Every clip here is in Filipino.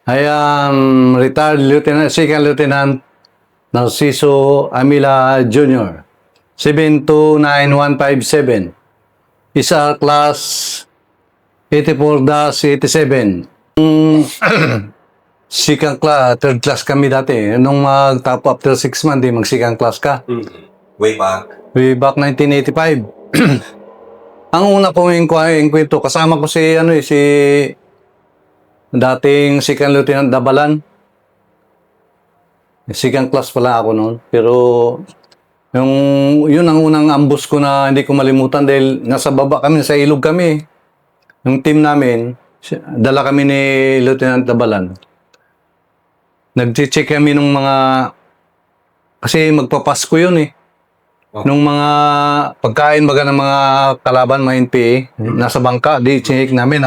I am retired Lieutenant, Second Lieutenant Narciso Amila Jr. 729157. Isa class 84-87. Second class, third class kami dati. Nung mag-top after 6 months, di mag-second class ka. Way back. Way back 1985. Ang una ko yung kwento, kasama ko si dating Second Lieutenant Dabalan. Second class pala ako noon. Pero yun ang unang ambush ko na hindi ko malimutan dahil nasa baba kami, sa ilog kami. Yung team namin, dala kami ni Lieutenant Dabalan. Nag-check kami nung mga, kasi magpapasko yun eh. Nung mga pagkain baga ng mga kalaban, mga NPA, nasa bangka, di check namin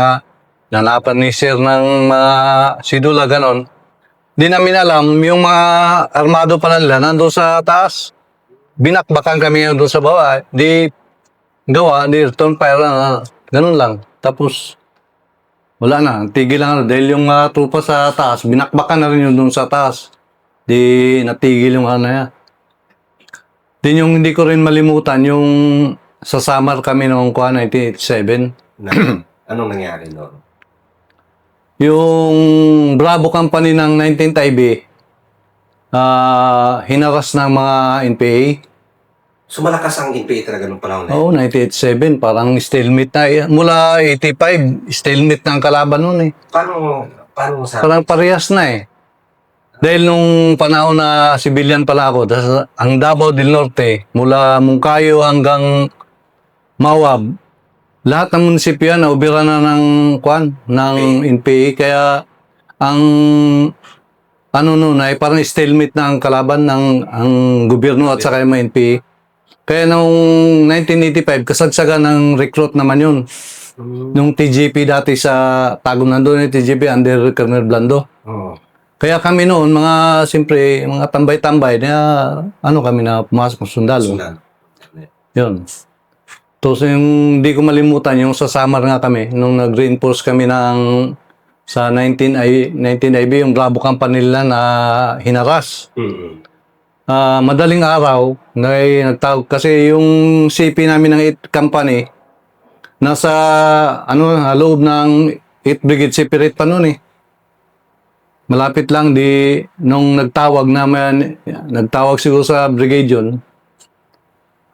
nanapan ni Sir ng mga sidula, ganon. Di namin alam, yung mga armado pa nila, nandun sa taas. Binakbakan kami doon sa baba. Di return fire, ganon lang. Tapos, wala na, tigil lang. Dahil yung trupa sa taas, binakbakan na rin yung doon sa taas. Di natigil yung yan. Din yung hindi ko rin malimutan, yung sa summer kami noong 1987. Anong nangyari noon? Yung Bravo Company ng 19th IB, hinaras ng mga NPA. So malakas ang NPA talaga nung panahon na Oo, 1987, parang stalemate na. Mula 85, stalemate na ang kalaban noon eh. Paano sa... Parang parehas na eh. Dahil nung panahon na civilian pala ako, ang Davao del Norte, mula Mungkayo hanggang Mawab, lahat ng munisipyo yan, naubira na ng NPA. Kaya ang ay parang stalemate na ang kalaban ng ang gobyerno at saka yung mga NPA. Kaya noong 1985, kasagsagan ng recruit naman yun. Nung TGP dati sa Tagum nandun yung TGP under Colonel Blando. Kaya kami noon, siyempre, mga tambay-tambay na, kami na pumasok ng sundalo. Yun. Tapos yung hindi ko malimutan, yung sa summer nga kami, nung nag-reinforce kami sa 19 IB, yung Bravo Company nila na hinaras. Madaling araw, nagtawag, kasi yung CP namin ng 8 company, nasa, loob ng 8 Brigade Separate pa noon eh. Malapit lang nung nagtawag siguro sa brigade yun,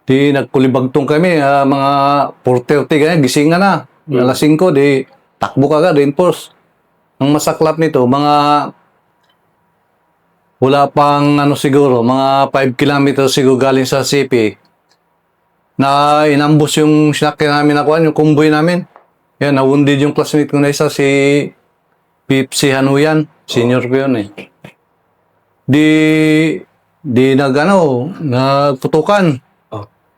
nagkulibagtong kami, mga 4:30 ganyan, gisingan na. Alas 5, takbo ka agad, reinforce. Ang masaklap nito, wala pang siguro, mga 5 kilometers siguro galing sa CP, na inambus yung sinakyan namin yung convoy namin. Yan, nawundid yung classmate ko na isa, si Pipsi Hanuyan. Senior ko yun eh. Nagputukan.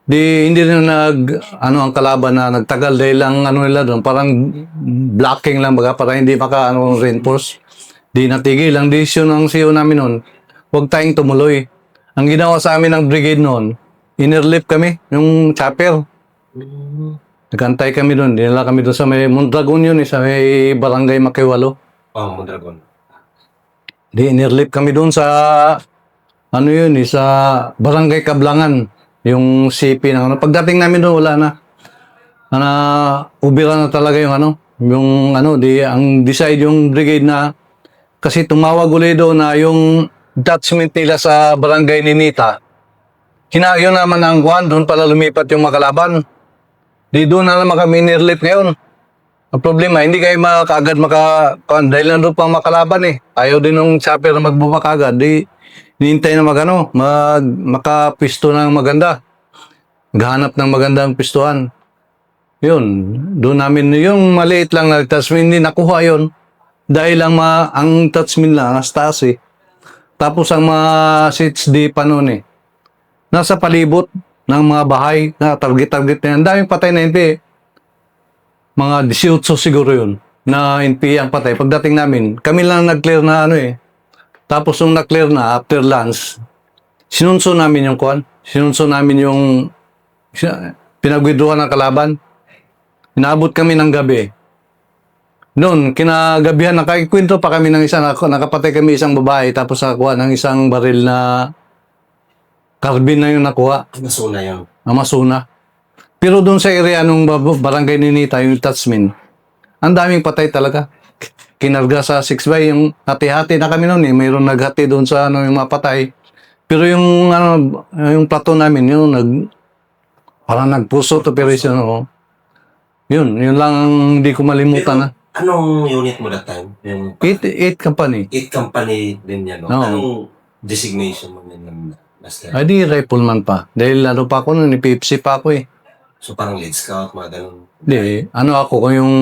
Hindi na ang kalaban na nagtagal dahil lang nila doon, parang blocking lang baga, para hindi reinforce. Di natigil. Ang desisyon ng CEO namin noon, huwag tayong tumuloy. Ang ginawa sa amin ng brigade noon, innerlift kami, yung chopper. Nagantay kami doon. Dinala kami doon sa may Mondragon yun, sa may Barangay Makiwalo. Mondragon. Inirlip kami doon sa sa Barangay Kablangan, yung CP na pagdating namin doon, wala na. Ubira na talaga yung ang decide yung brigade na, kasi tumawag ulit doon na yung detachment nila sa Barangay Ninita. Yun naman ang doon pala lumipat yung makalaban. Doon na naman kami inirlip ngayon. Ang problema, hindi kayo kaagad dahil nandun pang makalaban eh. Ayaw din ng chopper na magbaba kaagad. Hinihintay na makapisto ng maganda. Maghanap ng magandang pistuhan. Yun, doon namin, yung maliit lang na attachment, hindi nakuha yun. Dahil ang attachment lang, nasa taas eh. Tapos ang mga seats pa noon eh. Nasa palibot ng mga bahay, na target-target na yan. Ang daming patay na NPA. Mga 18 siguro yun, na NPA ang patay. Pagdating namin, kami lang nag-clear na Tapos nung na-clear na, after lunch, sinunso namin yung pinag-withdrawan ng kalaban. Inaabot kami ng gabi. Noon, kinagabihan, nakakikwento pa kami ng nakapatay kami isang babae, tapos nakakuha ng isang baril na carbine na yung nakuha, Nasuna yun. Amasuna. Pero doon sa area nung barangay ni Nita, yung Tatsmin, ang daming patay talaga. Kinarga sa 6x, yung hati-hati na kami noon eh. Mayroon naghati doon sa ano, yung mga patay. Pero yung, ano, yung plato namin, yung parang nagpuso operation, oh. Yun lang ang hindi ko malimutan na. Anong unit mo that time? Yung 8 company. 8 company din yan, no? Oo. Anong designation mo din ng master? Ay, di rifleman pa. Dahil ano pa ako noon, Pepsi pa ako eh. So parang lead scout, mga ganun. Di, ano ako kung yung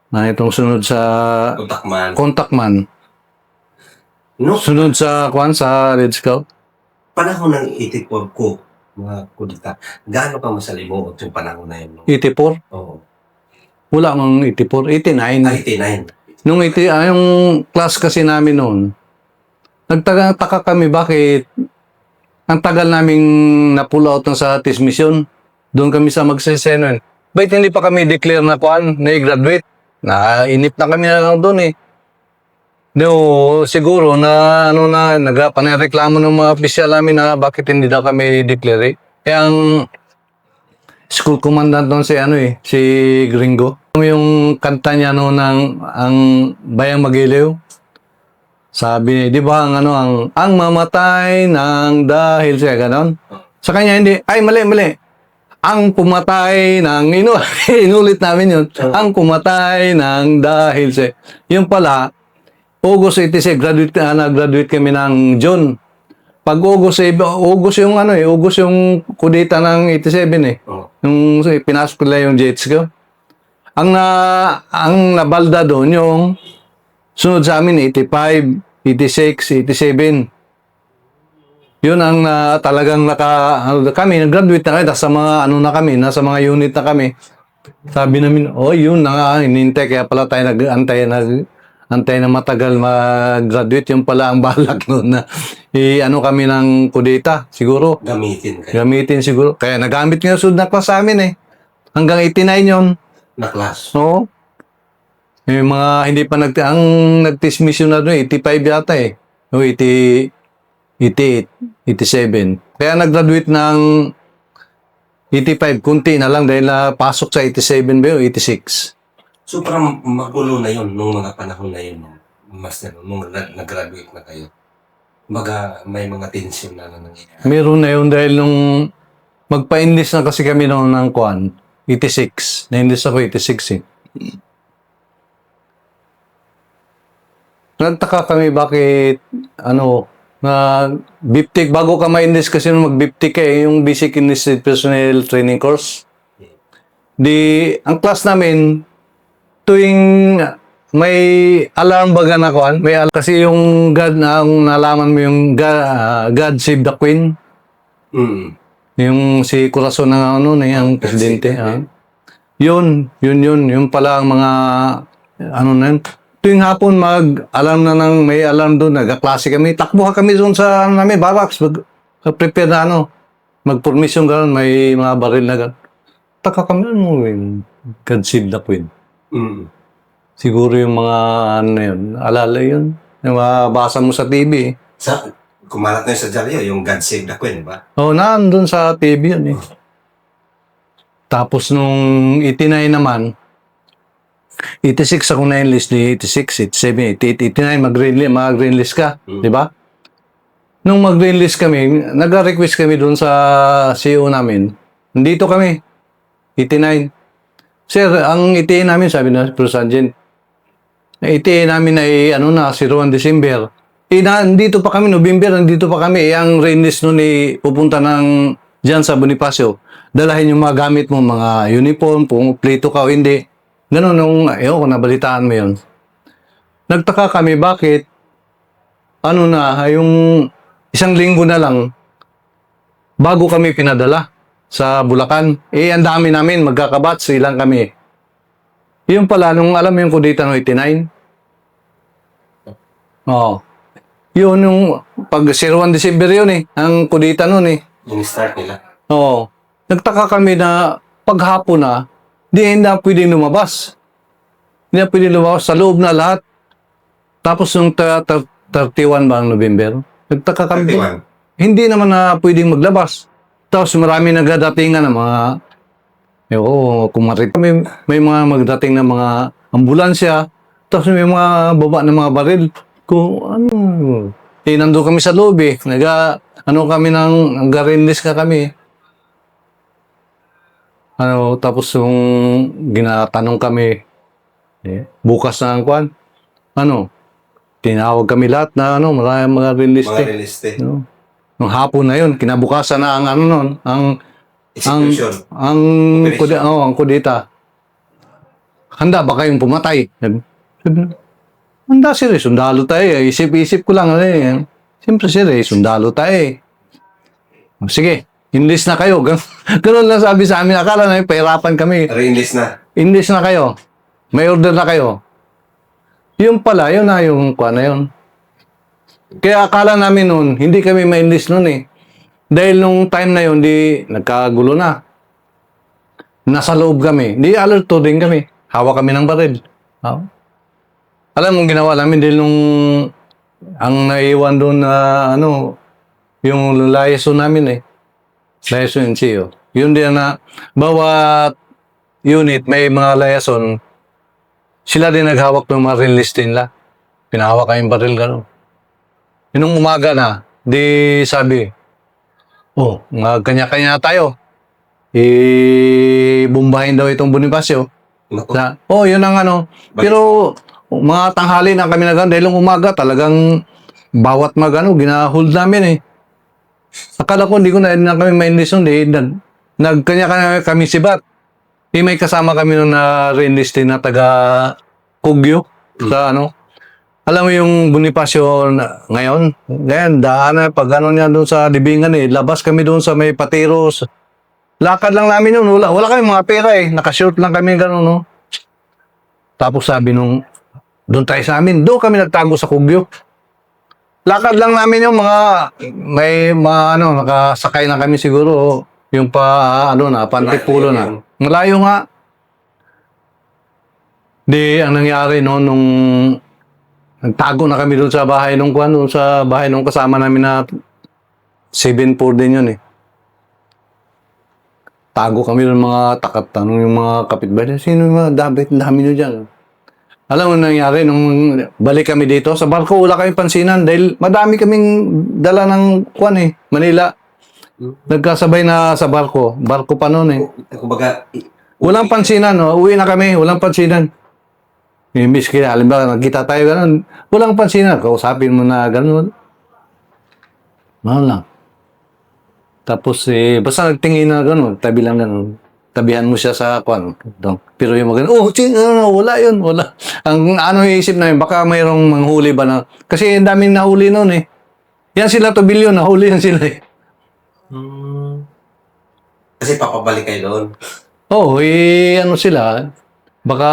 na itong sunod sa Kontakman. contactman. No, Sunod sa sa Red Scout. panahon ng 84 ko, mga kudita, gaano ka masalimuot yung panahon na yun? No? 84? Oo. Wala mang 84. 89. 89. Nung yung class kasi namin noon, nagtaka kami bakit ang tagal naming na-pull out ng sa mission. Doon kami sa magseseno. Bakit hindi pa kami declare na na-graduate? Nainip na kami na lang doon eh. No, siguro na nagpanereklamo ng mga opisyal namin na bakit hindi daw kami declare. Kaya ang school commandant doon si Gringo. Yung kanta niya noon ang Bayang Magiliw. Sabi niya, di ba ang mamatay ng dahil siya ganon. Sa kanya hindi, ay mali. Ang pumatay ng inulit namin yun. Ang pumatay ng dahil siya. Yung pala, August 86, graduate kami ng June. Pag August yung kudita ng 87 eh. Oo. Yung pinasok nila yung jets ko. Ang nabalda doon yung sunod sa amin 85, 86, 87. Yun ang talagang kami nag-graduate na kami sa mga nasa mga unit na kami. Sabi namin, yun na nga hinintay kaya pala tayo antay na matagal mag-graduate. Yung pala ang balak noon na kami ng kudeta siguro. Gamitin siguro. Kaya nagamit nga sunod na class sa amin eh. Hanggang 89 yun. Na class. Oo. Yung mga hindi pa ang nag-test mission na doon, 85 yata eh. O 88, 87. Kaya nag-graduate ng 85, kunti na lang dahil pasok sa 87 ba o 86. So parang magulo na yun nung mga panahon na yun, master, nung nag-graduate na kayo. May mga tension na nangyayari. Meron na yun dahil nung magpa-enlist na kasi kami noon ng 86. Na-enlist ako 86 eh. Nagtaka kami bakit BIPTIC, bago ka ma-enlist kasi nung mag-BIPTIC yung Basic Enlisted Personnel Training Course. Ang class namin, tuwing may alarm baga na kasi yung God nalaman mo yung God Save the Queen. Mm. Yung si Corazon ng yung presidente. Yun pala ang mga na yun. Tuwing hapon mag-alarm na may alarm doon, nag-klase kami. Takbo kami doon sa namin, barracks. Prepare na mag-permission gano'n, may mga baril na gano'n. Taka kami, God Save the Queen. Mm. Siguro yung mga yun, alala yun. Yung mabasa mo sa TV. Kumalat na yun sa dyaryo, yung God Save the Queen, ba? Nandun sa TV yun eh. Tapos nung 89 naman, 86 ako na-enlist, 86, 87, 88, 89, mag-greenlist ka, di ba? Nung mag-greenlist kami, nag-request kami doon sa CEO namin. Nandito kami, 89. Sir, ang ETA namin, sabi na Pro Sergeant, ETA namin ay 01 December. Nandito pa kami, November, nandito pa kami. Ang re-enlist nun pupunta dyan sa Bonifacio. Dalahin yung mga gamit mo, mga uniform, kung plito ka o hindi. Ganun, kung nabalitaan mo yun. Nagtaka kami, bakit, yung isang linggo na lang, bago kami pinadala sa Bulacan. Ang dami namin, magkakabats, ilang kami. Yung pala, nung alam mo yung kudita ng 89? Oo. Yun, yung pag 01 December yun ang kudita nun Yung start nila. Oo. Nagtaka kami na paghapon na, Hindi na pwedeng lumabas. Hindi na pwedeng lumabas sa loob na lahat. Tapos yung 31 ba ang November? Nagtaka kami. 31. Hindi naman na pwedeng maglabas. Tapos marami nagdatingan ng mga kumarit. May mga magdating na mga ambulansya. Tapos may mga baba ng mga baril. Kung ano. Nandun kami sa loob eh. Kami nag-rinlist ka kami. Tapos yung ginatanong kami, bukas na ang kwan. Tinawag kami lahat na maraming mga release. Mga reliste. Nung hapon na yun, kinabukasan na ang Execution. ang kudita. Handa ba kayong pumatay? Handa sir, sundalo tayo. Isip-isip ko lang. Siyempre sir, sundalo tayo. Sige, enlist na kayo. Ganun lang sabi sa amin. Akala na pahirapan kami. Re-enlist na. Enlist na kayo. May order na kayo. Yung pala, yun na yung kuha na yun. Kaya akala namin noon, hindi kami ma-enlist noon eh. Dahil nung time na yun, di nagkagulo na. Nasa loob kami. Di alerto din kami. Hawak kami ng baril. Alam mong ginawa namin dahil nung ang naiwan doon na yung liaison namin eh. Liaison NCO. Yun din na bawat unit may mga liaison. Sila din naghawak ng mga release din nila. Pinahawak kayong baril gano'n. Nung umaga na, di sabi, kanya-kanya tayo. Bumbahin daw itong Bonifacio. Yun ang Pero mga tanghali na kami dahil nung umaga talagang bawat ginahold namin eh. Akala ko hindi ko na kami ma-enlist nun nagkanya-kanya kami sibat. May kasama kami nung na-reenlist na taga Kugyo sa Alam mo yung Bonifacio ngayon, daan na pag niya doon sa libingan labas kami doon sa may Patiros. Lakad lang namin yun, wala kami mga pera nakashort lang kami gano'n Tapos sabi doon tayo sa amin, doon kami nagtago sa Kugyo. Lakad lang namin yung may nakasakay na kami siguro, yung pantipulo na. Malayo nga. Ang nangyari nung nagtago na kami doon sa bahay nung kasama namin na 7-4 din yun eh. Tago kami ng mga tanong yung mga kapitbahay. Sino yung mga dami nyo dyan? Alam mo nangyari nung balik kami dito, sa barko wala kaming pansinan dahil madami kaming dala ng Manila. Nagkasabay na sa barko. Barko pa noon eh. Kumbaga, Walang pansinan, uwi na kami, walang pansinan. Miss kaya, halimbawa, nagkita tayo gano'n, walang pansinan, kausapin mo na gano'n. Lang. Tapos, basta nagtingin na gano'n, tabi lang gano'n. Tabihan mo siya sa Pero yung mga gano'n, wala yun, wala. Ang iisip namin, baka mayroong manghuli ba na, kasi ang daming nahuli noon eh. Yan sila Tobilyon, nahuli yan sila eh. kasi papabalik kayo doon. Sila, baka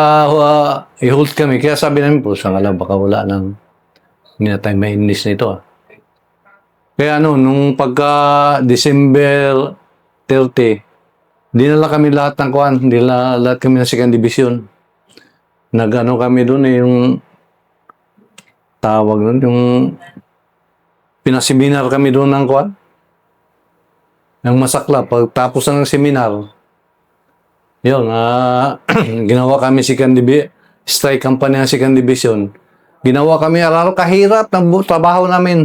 i-hold kami. Kaya sabi namin po, baka wala nang hindi na tayo ma-enlist nito. Kaya nung pagka December 30, dinala kami lahat ng lahat kami ng 2nd Division. Kami doon yung tawag doon, yung pinaseminar kami doon ng ng masakla. Pagtapos ng seminar, yun, ginawa kami strike company ng 2nd Division. Ginawa kami kahirap ng trabaho namin.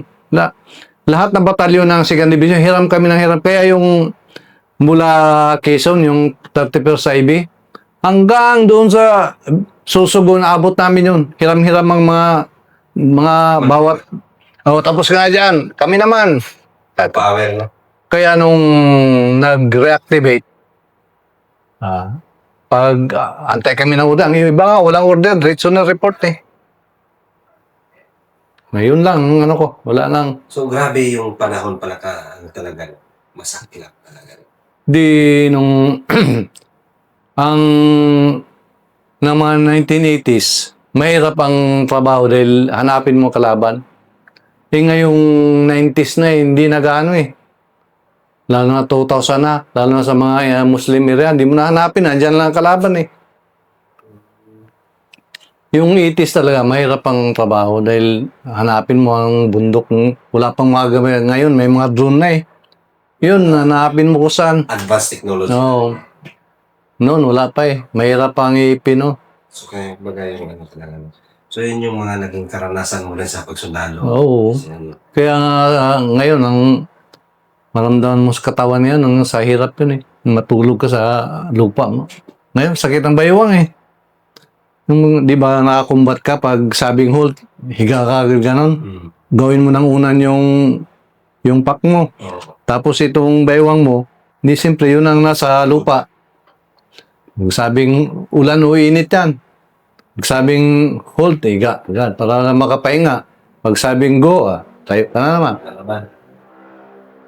Lahat ng batalyon ng 2nd Division, hiram kami ng hiram. Kaya yung mula Quezon, yung 31st IB, hanggang doon sa Susugon, abot namin yun. Hiram-hiram ang mga bawat. Tapos nga dyan, kami naman. Power, no? Kaya nung nag-reactivate, pag antay kami ng udang, yung iba nga, walang order, diretso na report eh. Ngayon lang, wala lang. So, grabe yung panahon pala talaga, masakilap talaga. Ang ng mga 1980s, mahirap ang trabaho dahil hanapin mo kalaban. Ngayong 90s na hindi na gaano eh. Lalo na 2,000 na. Lalo na sa mga Muslim area. Hindi mo na hanapin. Andyan lang ang kalaban eh. Yung itis talaga, mahirap ang trabaho dahil hanapin mo ang bundok. Wala pang mga gamay. Ngayon, may mga drone na eh. Yun, hanapin mo kung saan. Advanced technology. No. Noon, wala pa eh. Mahirap pang ipin, no? So, kaya bagay yung ano talaga. No? So, yun yung mga naging karanasan mo rin sa pagsundalo. Oo. Kasi, ano, Kaya ngayon, ang maramdaman mo sa katawan yan, ang sa hirap yun eh. Matulog ka sa lupa mo. Ngayon, sakit ang baywang eh. Yung, di ba nakakumbat ka pag sabing hold, higa ka gano'n. Gawin mo ng unan yung pack mo. Oo. Tapos itong baywang mo, hindi siyempre yun ang nasa lupa. Pag sabing ulan o init yan. Pag sabing hold, higa. Yan, para na makapahinga. Pag sabing go, tayo ka na naman. Kalaban.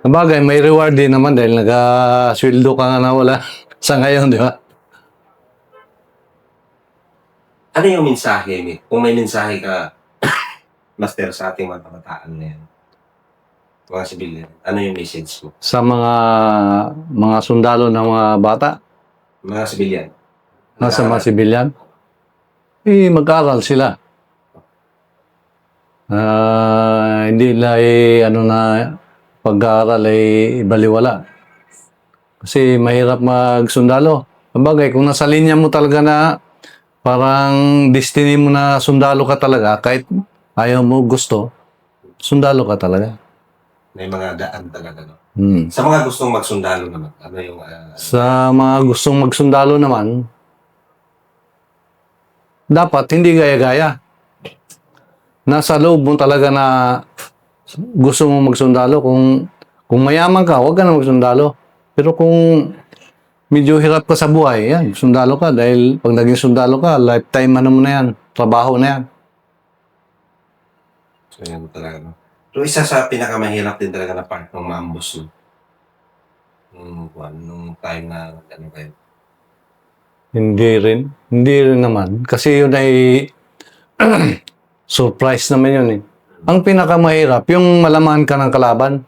Sabagay, may reward din naman dahil nag-sweldo ka nga na wala sa ngayon, di ba? Ano yung mensahe, Mick? Kung may mensahe ka, master, sa ating mga kabataan na yan, mga sibilyan, ano yung message mo? Sa mga sundalo ng mga bata, Mga sibilyan. nasa mga sibilyan, mag-aral sila. Hindi nila pag-aaral ay baliwala. Kasi mahirap magsundalo. Sabagay, kung nasa linya mo talaga na parang destiny mo na sundalo ka talaga, kahit ayaw mo gusto, sundalo ka talaga. May mga daan talaga, no? Hmm. Sa mga gustong magsundalo naman, ano yung... Sa mga gustong magsundalo naman, dapat hindi gaya-gaya. Nasa loob mo talaga na gusto mo magsundalo. Kung mayaman ka, huwag ka na magsundalo. Pero kung medyo hirap ka sa buhay, yan, sundalo ka. Dahil pag naging sundalo ka, lifetime ano mo na yan, trabaho na yan. So, yan talaga, no? So, isa sa pinakamahirap din talaga na part ng maambos, no? Nung time na, ano kayo? Hindi rin naman. Kasi yun ay surprise naman yun eh. Ang pinakamahirap, yung malaman ka ng kalaban.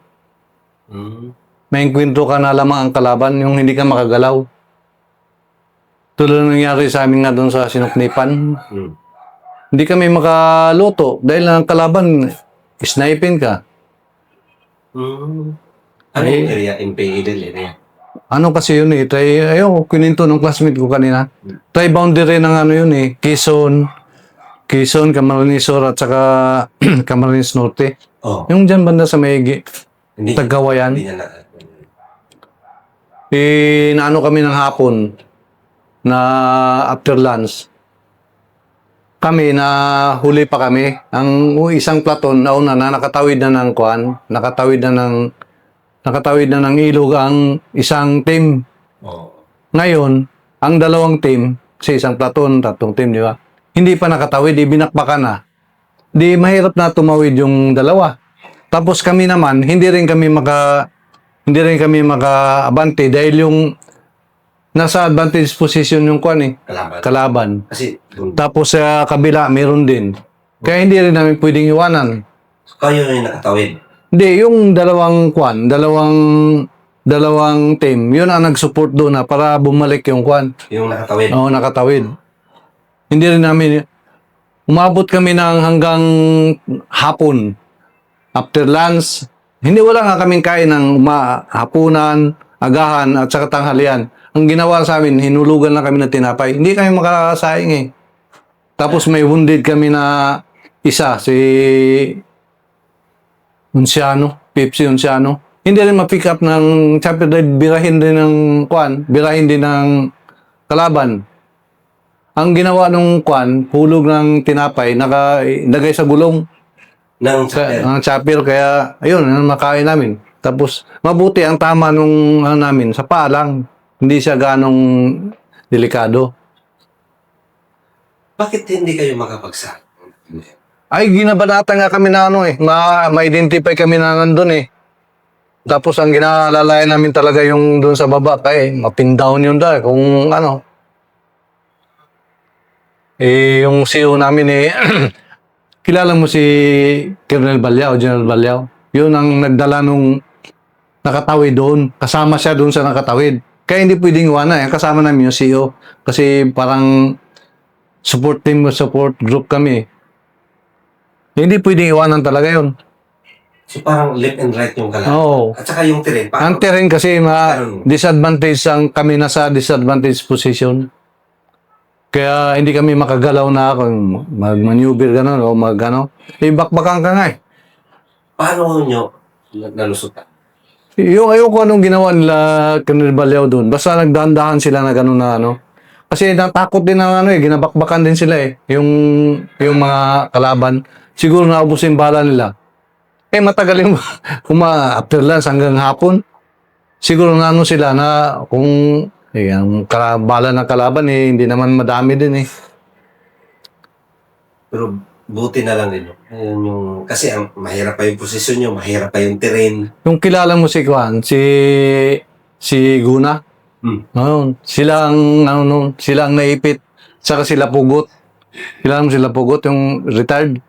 May kwento ka na lamang ang kalaban, yung hindi ka makagalaw. Tulad ng nangyari sa amin nga doon sa Sinuknipan. Hindi kami makaluto dahil ang kalaban, sniping ka. Ano yung area? MPA area? Ano kasi yun eh, ayaw, kininto ng classmate ko kanina. Boundary ng ano yun eh, Quezon, Camarines Sur at saka Camarines Norte. Oh. Yung dyan banda sa Mayigi, Hindi. Tagawayan. Hindi niya na... Naano kami ng hapon na after lunch. Kami na huli pa kami. Ang isang platon nauna na nakatawid na ng kuan, nakatawid na ng ilog ang isang team. Oh. Ngayon, ang dalawang team, sa isang platon, tatlong team, di ba? Hindi pa nakatawid, binakbakan na. Di mahirap na tumawid yung dalawa. Tapos kami naman, hindi rin kami maka-abante dahil yung nasa advantage position yung kuan eh, kalaban. Kasi, Tapos sa kabila, meron din. Kaya hindi rin namin pwedeng iwanan. kayo yung nakatawid. Hindi, yung dalawang team, yun ang nag-support doon na para bumalik yung kuan. Yung nakatawid. Oo, nakatawid. Hindi rin namin, umabot kami ng hanggang hapon. After lunch, wala nga kaming kain ng hapunan, agahan, at saka tanghalian. Ang ginawa sa amin, hinulugan lang kami ng tinapay. Hindi kami makakasaing eh. Tapos may wounded kami na isa, si Pepsi Unciano. Hindi rin ma-pick up ng, sabi birahin din ng kalaban. Ang ginawa ng hulog ng tinapay, nagay sa gulong ng chapel, kaya ayun, makain namin. Tapos mabuti ang tama nung namin, sa paa lang. Hindi siya ganong delikado. Bakit hindi kayo makapagsak? Ay, ginabanatan nga kami na ma-identify kami na nandun eh. Tapos ang ginaalalayan namin talaga yung doon sa baba, mapin down yun dahil kung ano. Yung CEO namin kilala mo si General Balyao. Yun ang nagdala nung nakatawid doon. Kasama siya doon sa nakatawid. Kaya hindi pwedeng iwanan. Kasama namin yung CEO. Kasi parang support team, support group kami. Hindi pwedeng iwanan talaga yun. So parang left and right yung kalaban. Oo. At saka yung terrain. Ang terrain kasi disadvantage ang kami nasa disadvantage position. Kaya hindi kami makagalaw na kung mag-maneuver gano'n o mag-ano. Bakbakan ka nga eh. Paano nyo nalusutan? Yung ayoko anong ginawa nila Kanilbalyaw doon. Basta nagdahan-dahan sila na gano'n na ano. Kasi natakot din ng ano eh. Ginabakbakan din sila eh. Yung mga kalaban. Siguro naubos yung bala nila. Eh matagal yung after lunch hanggang hapon. Siguro na ano sila na kung ang bala ng kalaban eh, hindi naman madami din eh. Pero buti na lang din. Ayun yung, kasi ang mahirap pa yung posisyon nyo, mahirap pa yung terrain. Yung kilala mo si Kwan, si Guna. Ayun, sila ang naipit. Saka sila Pugot. Kilala mo sila Pugot, yung retired.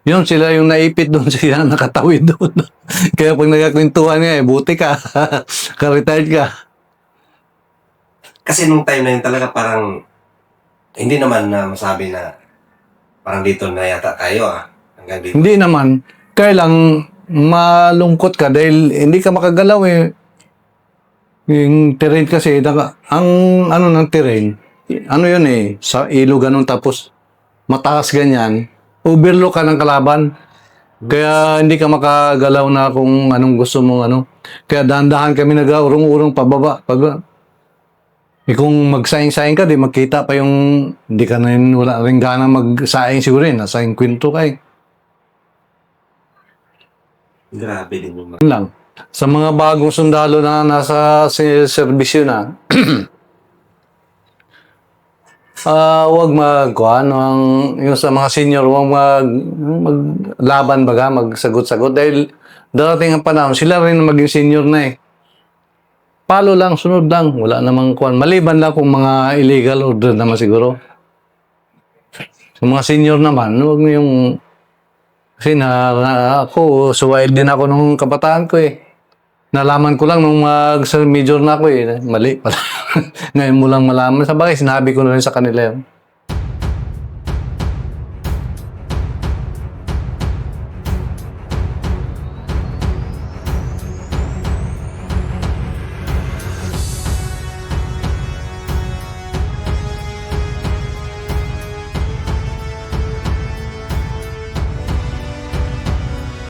Yun, sila yung naipit doon, sila nakatawid doon. Kaya pag nagkakwentuhan niya, buti ka. Ka-retired ka. Kasi nung time na yun talaga parang, hindi naman na masabi na parang dito na yata tayo hanggang dito. Hindi naman. Kaya lang, malungkot ka dahil hindi ka makagalaw eh. Yung terrain kasi, ang ano ng terrain, ano yun eh, sa ilog ganun tapos mataas ganyan, overlook ka ng kalaban. Kaya hindi ka makagalaw na kung anong gusto mong ano. Kaya dahan-dahan kami nag-urong-urong pababa. Kung magsaing-saing ka, di magkita pa yung, hindi ka na yun, wala rin gana magsaing siguro rin. Nasa yung kwento ka eh. Grabe din yung Yun lang. Sa mga bagong sundalo na nasa serbisyo na, huwag yung sa mga senior, huwag maglaban baga, magsagot-sagot. Dahil darating ang panahon, sila rin maging senior na eh. Palo lang, sunod lang. Wala namang kuwan. Maliban lang kung mga illegal order naman siguro. Sa mga senior naman, huwag mo yung... Kasi ako, suwaid din ako nung kabataan ko eh. Nalaman ko lang nung mag-major na ako eh. Mali pala. Ngayon mo lang malaman. Sabagay, sinabi ko na rin sa kanila yun.